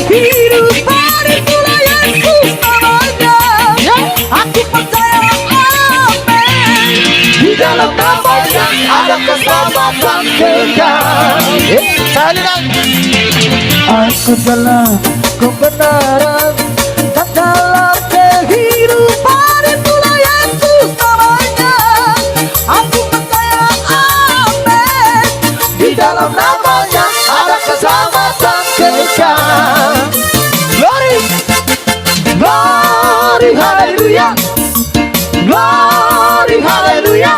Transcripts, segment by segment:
Kehidupan itulah yang selamanya. Aku percaya, amin. Di dalam namanya ada keselamatan kekal. Aku dalam kebenaran, dan dalam kehidupan itulah Yesus namanya. Aku percaya, amin. Di dalam namanya ada keselamatan kekal. Glory, glory, haleluya. Glory, haleluya.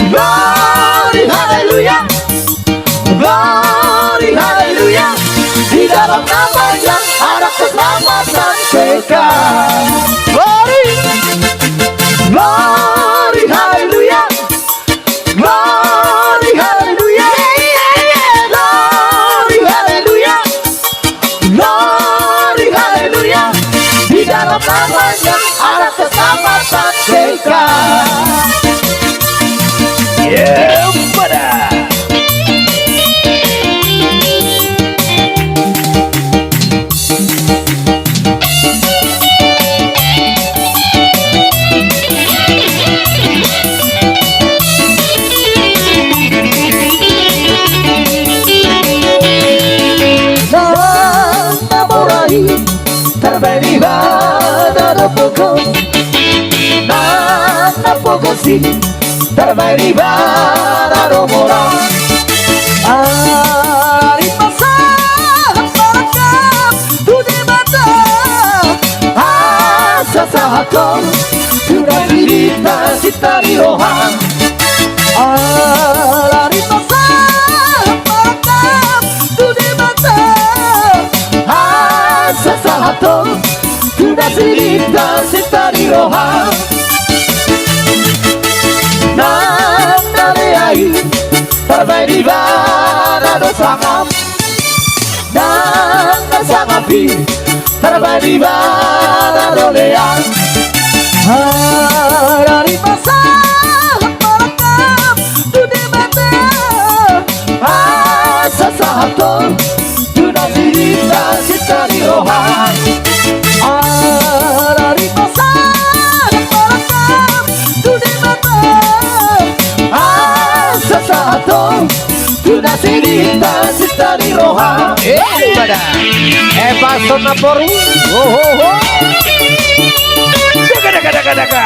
Glory, haleluya. Glory, haleluya. Di dalam namanya ada keselamatan kekal. Glory, glory, haleluya. Glory, haleluya. Glory, haleluya. Glory, haleluya. Di dalam namanya ada keselamatan kekal. Yeah, pada. Terbaik orang hari pasang marakam tu di mata asa sahakom sudah cerita cita di rohang hari pasang marakam tu di mata asa sahakom sudah cerita cita di rohang. Terbaik di badan sangap dan sangapi terbaik di badan olean hari pasang marakam tu di mata asa sahatom sudah cerita cita di rohang hari pasang marakam tu di mata sahatom sudah cerita cita di rohang. Pada Evason Naporu. Daga.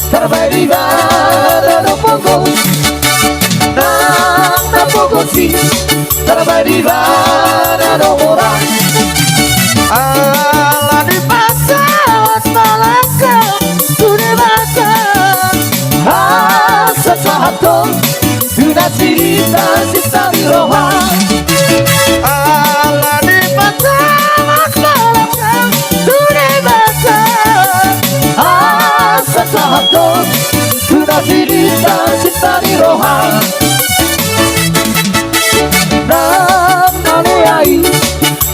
Terbaik di badan pokok nang pokok si terbaik di badan orang ala di pasar malakam sudah baca asa sahatom sudah cerita cita di rohang ala di pasar malakam sudah baca asa sahatom sudah cerita cita di rohang dan naleai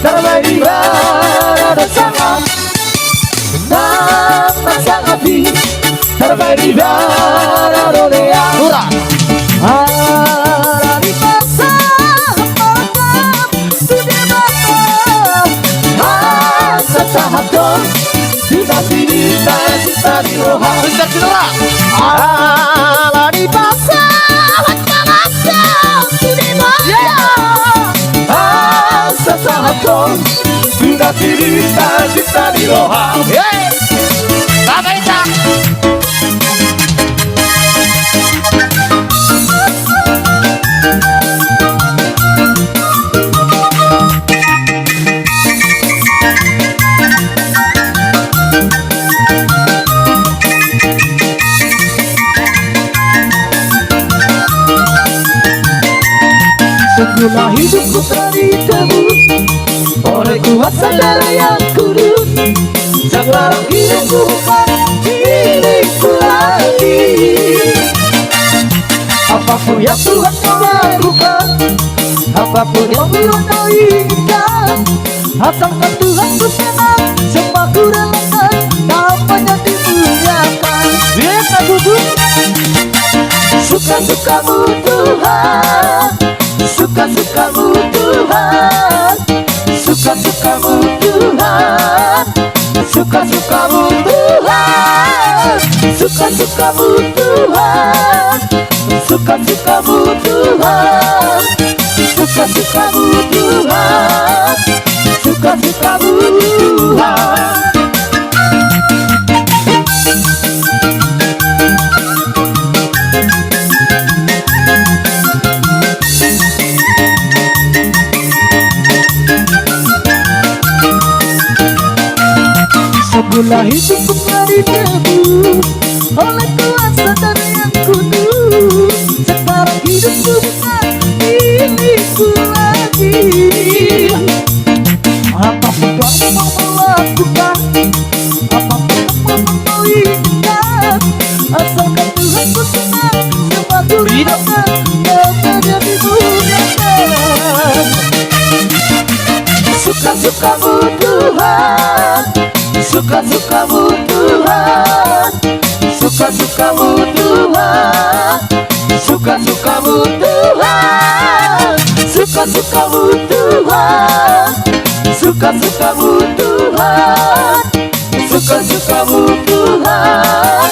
terbaik di badan sangam dan sangapi terbaik di badan olean surah hari pasang marakam tu di mata asa sahatom sudah cerita cita di rohang. Ala di pasang marakam tu di mata asa sahatom sudah cerita cita di rohang. Sampai tak Segala hidupku teritebus oleh kuasa darah yang kudus. Sekarang hidupku bukan milikku lagi, yang Tuhan kau lakukan, apapun yang Tuhan kau inginkan, asalkan Tuhan ku senang, semua ku relakan, namanya dimuliakan. Bisa duduk. Suka-sukamu Tuhan, suka-sukamu Tuhan, suka-sukamu Tuhan, suka-sukamu Tuhan, suka-sukamu Tuhan, suka-sukamu Tuhan, suka-sukamu Tuhan, suka-sukamu Tuhan. Semula hidupku menjadi debu oleh kuasa dari yang kudus. Sekarang hidupku bukan milikku lagi. Apapun kamu mau melakukan, apapun kamu mau inginkan, asalkan Tuhan ku senang, semua ku relakan, namanya dimuliakan. Suka-sukamu Tuhan, suka-sukamu Tuhan, suka-sukamu Tuhan, suka-sukamu Tuhan, suka-sukamu Tuhan, suka-sukamu Tuhan, suka-sukamu Tuhan,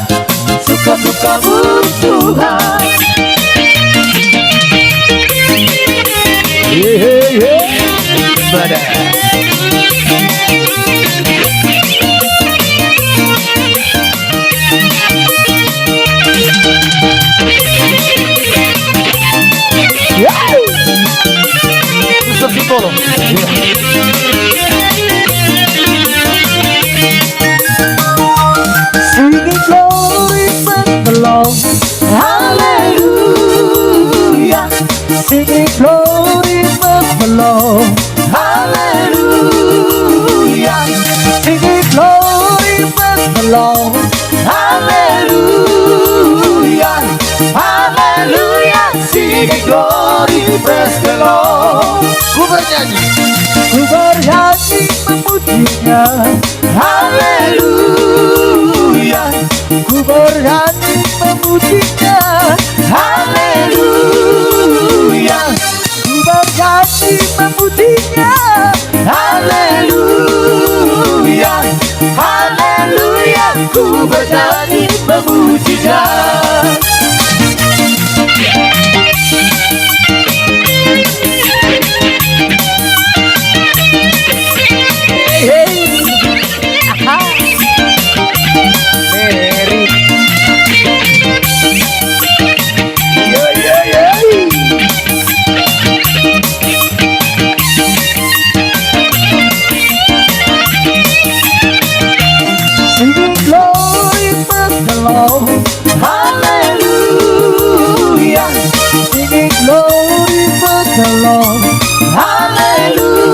suka-sukamu Tuhan. Todo. Singing glory praise the Lord, hallelujah. Singing glory praise the Lord, hallelujah. Singing glory praise the Lord, hallelujah, hallelujah. Singing glory praise the Lord. Ku bernyanyi memujinya, haleluya. Ku bernyanyi memujinya, haleluya. Ku bernyanyi memujinya, haleluya, haleluya. Ku bernyanyi memujinya. Singing glory praise the Lord, hallelujah. Singing glory praise the Lord, hallelujah.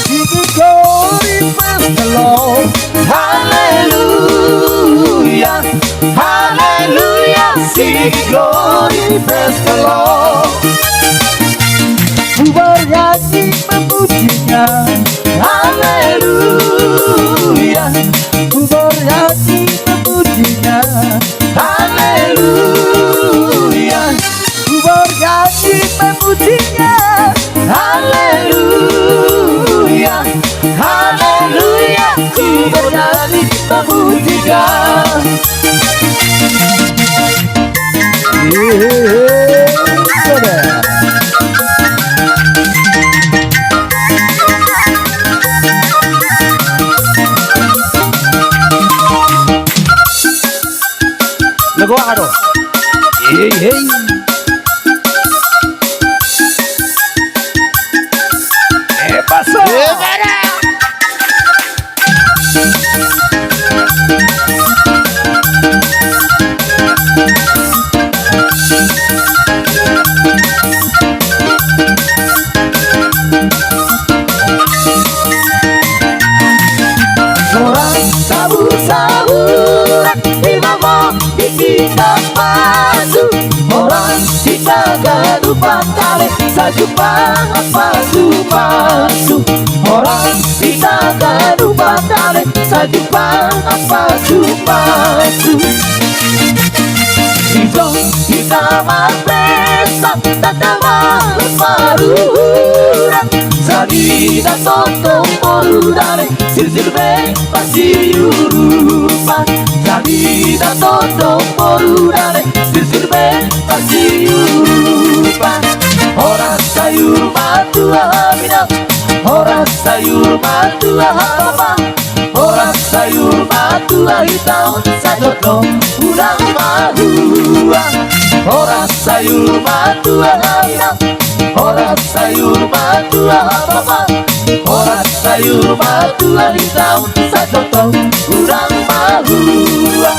Singing glory praise the Lord, hallelujah, hallelujah. Singing glory praise the Lord. Ku bernyanyi memujinya, haleluya. Ku bernyanyi memujinya, haleluya. Ku bernyanyi memujinya, haleluya, haleluya. Ku bernyanyi memujinya. Lagu apa tuh? Pasó. Sabur-sabur di mama di kita pasu. lupa kali sajumpa apa sumasu. Orang bisa kan lupa kali sajumpa apa sumasu. Hijau kita mabesa tatama paruran salida toto porudare silsilbe pasiyurupa salida toto porudare silsilbe pasiyurupa. Ora sayur matu amina, ora sayur matu apa, ora sayur matu hitau sajoto urang mahua. Ora sayur matu amina, ora sayur matu apa, ora sayur matu hitau sajoto urang mahua.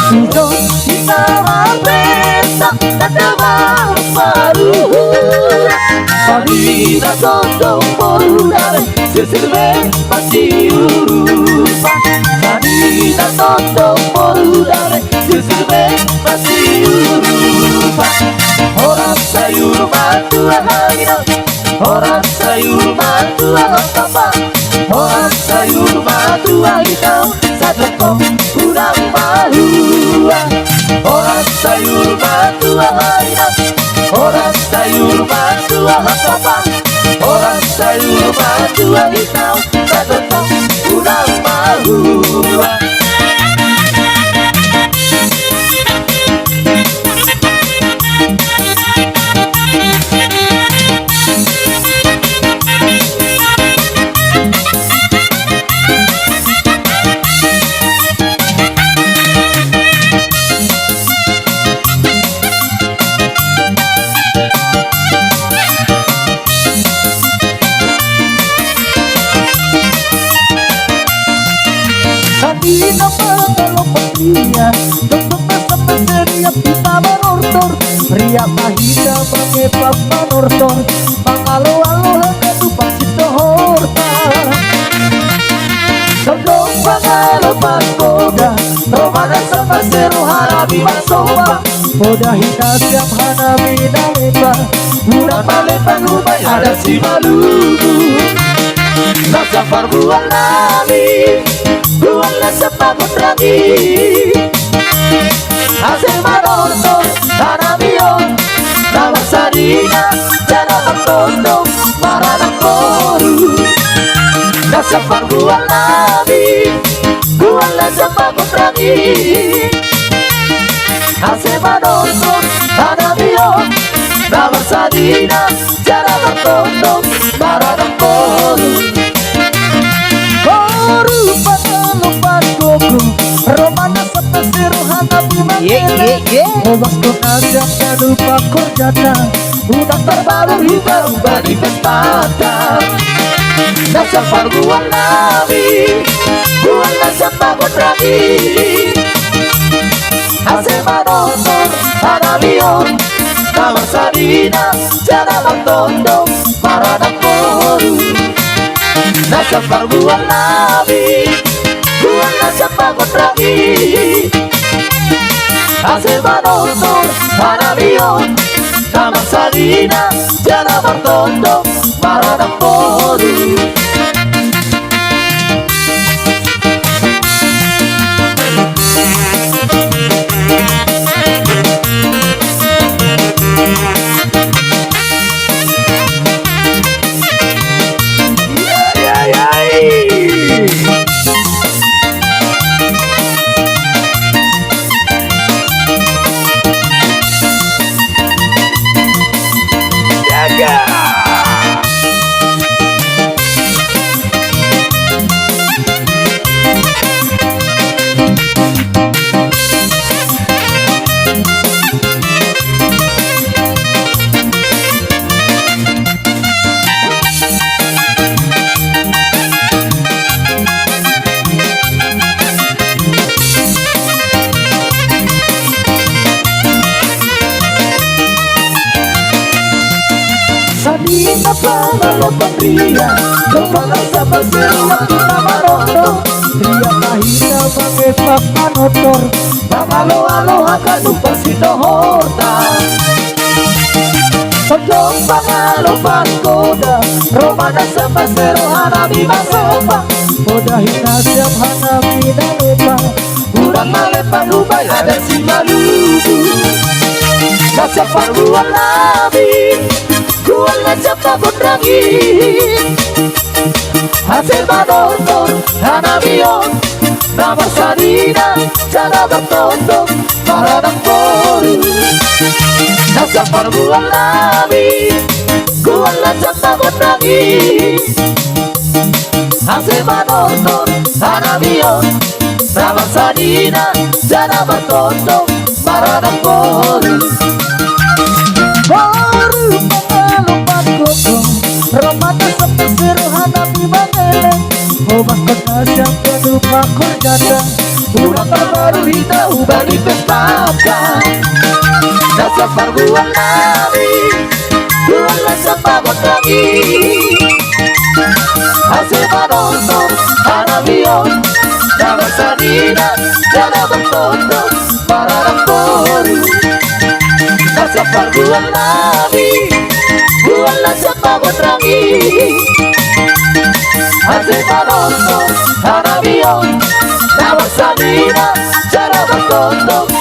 Hijau kita mabesa tatama paruran salida toto porudare silsilbe pasiyurupa salida toto porudare silsilbe pasiyurupa. Ora sayur matu amina, ora sayur matu apa, ora sayur matu hitau sajoto urang mahua. Ora sayur matu amina, ora sayur matu apa, ora sayur matu hitau sajoto urang mahua. Sabina mengelompok pria, untuk bersama seriap kita menortor. Pria mahina mengepak menortor, mangalo-alo hendak paksito horta. Sebelum mangalo pangkoda, romana sama seru harabi masoba. Koda hina siap hanabi naleba, udah malepan rumah ada si maluku. Nasa parbuan nami, buang nasa pagod lagi. Hasil manorto, tanamion, nama sarina, jana bertondo, marana koru. Nasa parbuan nami, buang nasa pagod lagi. Hasil manorto, tanamion, nama sarina, jana bertondo, marana koru. Romana sama seruhana bimangele Obas kunajak dan lupa korjata Udah terbaru hibau badi pestata Nasa parbuan nami Buang nasa pagod lagi Hasil manosor Hanabion Nama sarina Jana magtondo Marana koru Nasa parbuan nami Buang nasa pagod lagi Hasil manosor Hanabion Nama sarina Jana magtondo Marana koru Kalau pemberian Kepala sama siang kita marondo Ria kahina mengepak manotor Pangalo akan lupa si dohorta Pagdong pangalo pangkoda Romana sama sero hanami masopa Moda hina siap hanami na lupa Urang malepan ubay ada si malubu Nasa paruan namin Kual na siya pagundangin Hasil manonton hanami yon Nama sarina cara bertonton para ng poro Nasa paruan namin Kual na siya pagundangin Hasil manonton hanami yon Nama sarina cara bertonton para ng poro Baru pengalupan gogong Romana sampai seru hanami mangeleng Omas bekas yang penuh pakor janda Ulang terbaru hina ubali pestakan Nasa parbuan nami Duan lasa bangun lagi Hasil manonton hanamion Nama sanina jana bertonton para ng poro Nasa parbuan namin Buwan lang sa pagotrangi Hasil manonton hanami yon Nawag sanina Cara bertonton